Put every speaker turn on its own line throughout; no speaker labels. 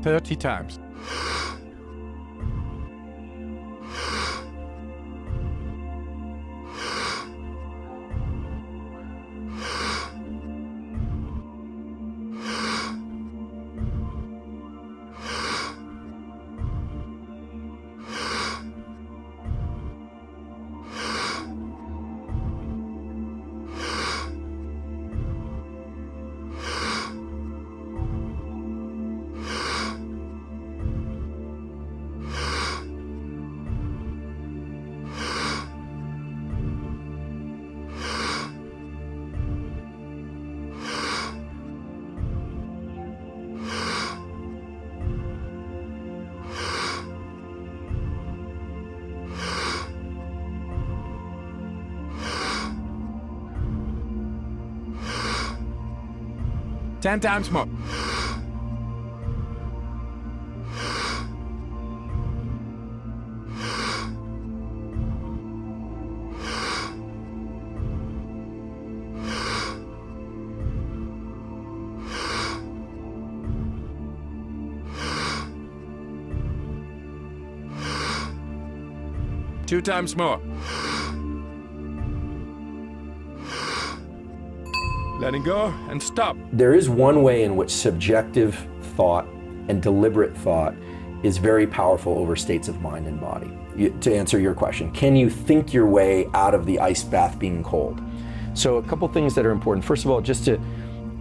30 times. Ten times more. Two times more. Letting go and stop.
There is one way in which subjective thought and deliberate thought is very powerful over states of mind and body. To answer your question, can you think your way out of the ice bath being cold? So a couple things that are important. First of all, just to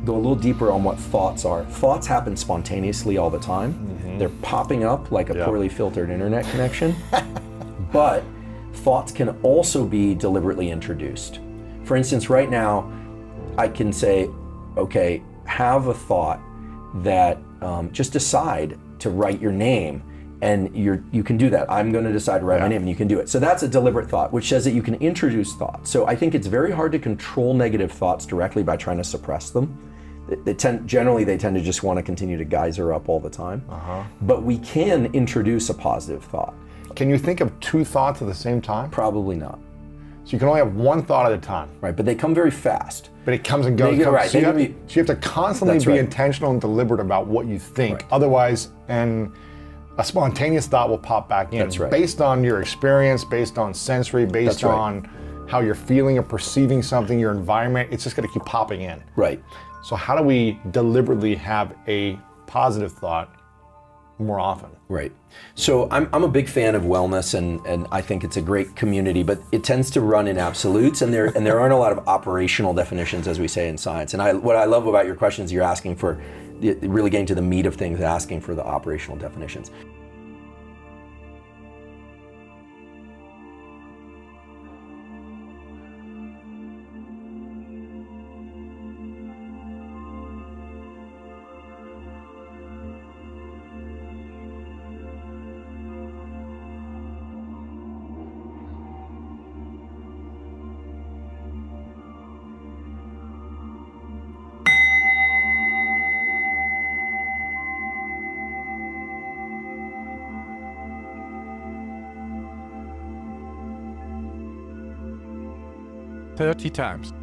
go a little deeper on what thoughts are. Thoughts happen spontaneously all the time. Mm-hmm. They're popping up like a poorly filtered internet connection. But thoughts can also be deliberately introduced. For instance, right now, I can say, okay, have a thought that just decide to write your name, and you can do that. I'm going to decide to write my name, and you can do it. So that's a deliberate thought, which says that you can introduce thoughts. So I think it's very hard to control negative thoughts directly by trying to suppress them. Generally, they tend to just want to continue to geyser up all the time. But we can introduce a positive thought.
Can you think of two thoughts at the same time?
Probably not.
So you can only have one thought at a time.
Right, but they come very fast.
But it comes and goes.
Right.
So you have to constantly be intentional and deliberate about what you think. Right. Otherwise, and a spontaneous thought will pop back in.
That's right.
Based on your experience, based on sensory, based on how you're feeling or perceiving something, your environment, it's just going to keep popping in.
Right.
So how do we deliberately have a positive thought more often?
Right. So I'm a big fan of wellness, and I think it's a great community, but it tends to run in absolutes, and there aren't a lot of operational definitions, as we say in science. And what I love about your questions, you're asking for, really getting to the meat of things, asking for the operational definitions.
Thirty times.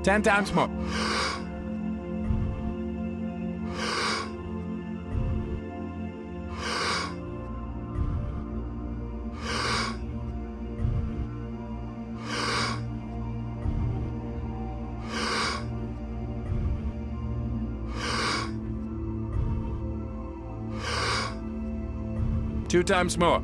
Ten times more. Two times more.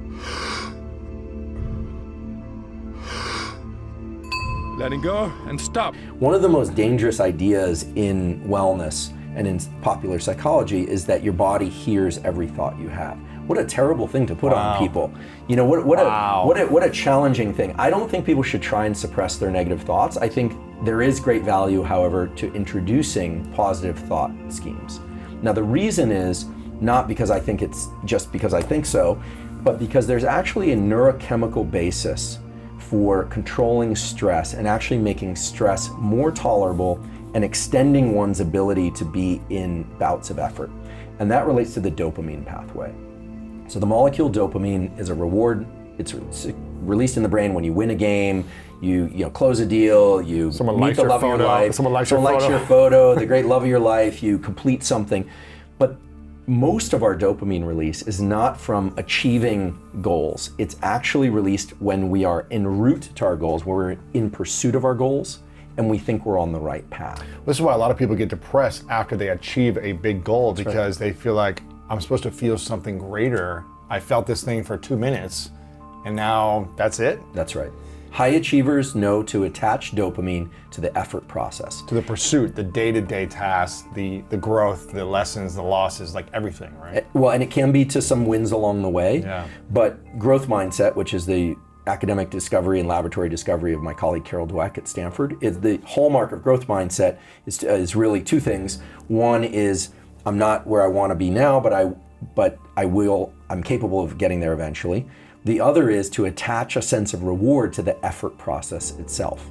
letting go, and stop.
One of the most dangerous ideas in wellness and in popular psychology is that your body hears every thought you have. What a terrible thing to put on people. You know, what a challenging thing. I don't think people should try and suppress their negative thoughts. I think there is great value, however, to introducing positive thought schemes. Now, the reason is not because I think it's just because I think so, but because there's actually a neurochemical basis for controlling stress and actually making stress more tolerable and extending one's ability to be in bouts of effort. And that relates to the dopamine pathway. So the molecule dopamine is a reward. It's released in the brain when you win a game, you close a deal, you meet the love of your life, someone likes your photo, the great love of your life, you complete something. But most of our dopamine release is not from achieving goals. It's actually released when we are en route to our goals, when we're in pursuit of our goals, and we think we're on the right path.
This is why a lot of people get depressed after they achieve a big goal, because they feel like, I'm supposed to feel something greater. I felt this thing for 2 minutes, and now that's it?
That's right. High achievers know to attach dopamine to the effort process.
To the pursuit, the day-to-day tasks, the growth, the lessons, the losses, like everything, right?
Well, and it can be to some wins along the way, but growth mindset, which is the academic discovery and laboratory discovery of my colleague Carol Dweck at Stanford, is the hallmark of growth mindset is really two things. One is, I'm not where I want to be now, but I'm capable of getting there eventually. The other is to attach a sense of reward to the effort process itself.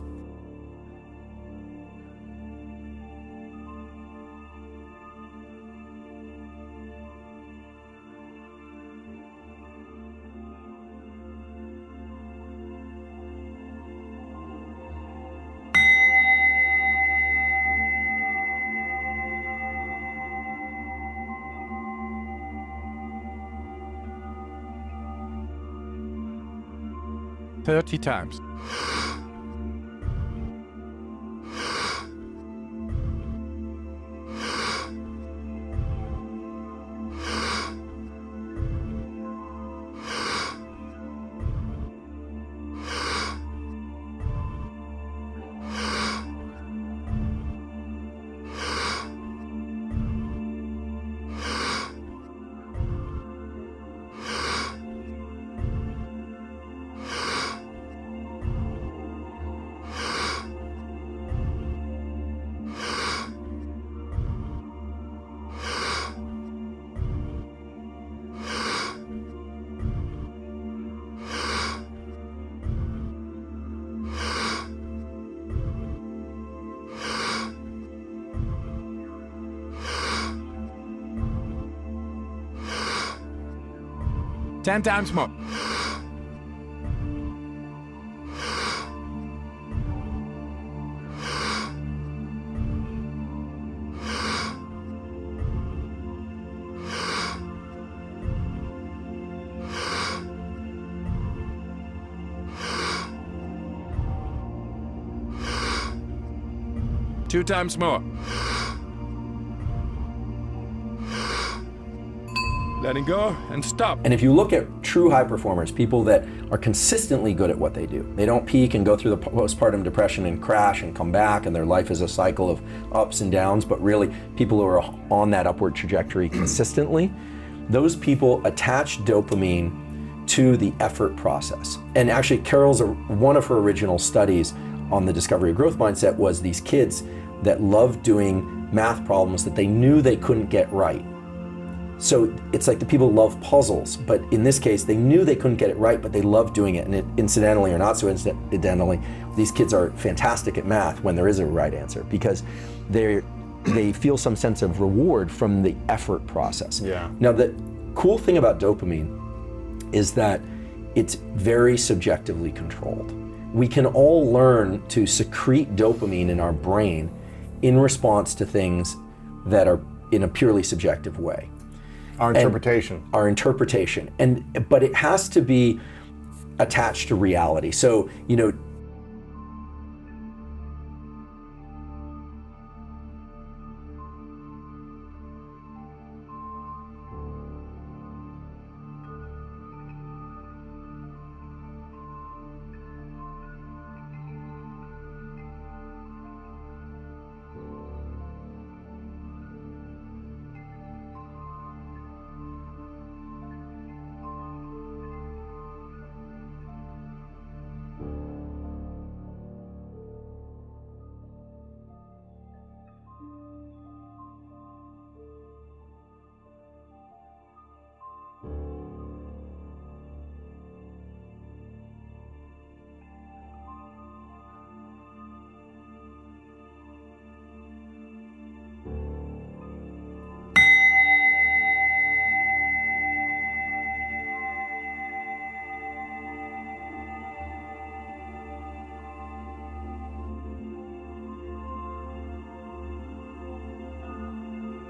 "30 times. "10 times more. "2 times more. Letting go and stop."
And if you look at true high performers, people that are consistently good at what they do, they don't peak and go through the postpartum depression and crash and come back, and their life is a cycle of ups and downs, but really people who are on that upward trajectory consistently, those people attach dopamine to the effort process. And actually one of her original studies on the discovery of growth mindset was these kids that loved doing math problems that they knew they couldn't get right. So it's like the people love puzzles, but in this case, they knew they couldn't get it right, but they loved doing it. And incidentally or not so incidentally, these kids are fantastic at math when there is a right answer, because they feel some sense of reward from the effort process.
Yeah.
Now, the cool thing about dopamine is that it's very subjectively controlled. We can all learn to secrete dopamine in our brain in response to things that are in a purely subjective way.
Our interpretation.
Our interpretation. But it has to be attached to reality. So,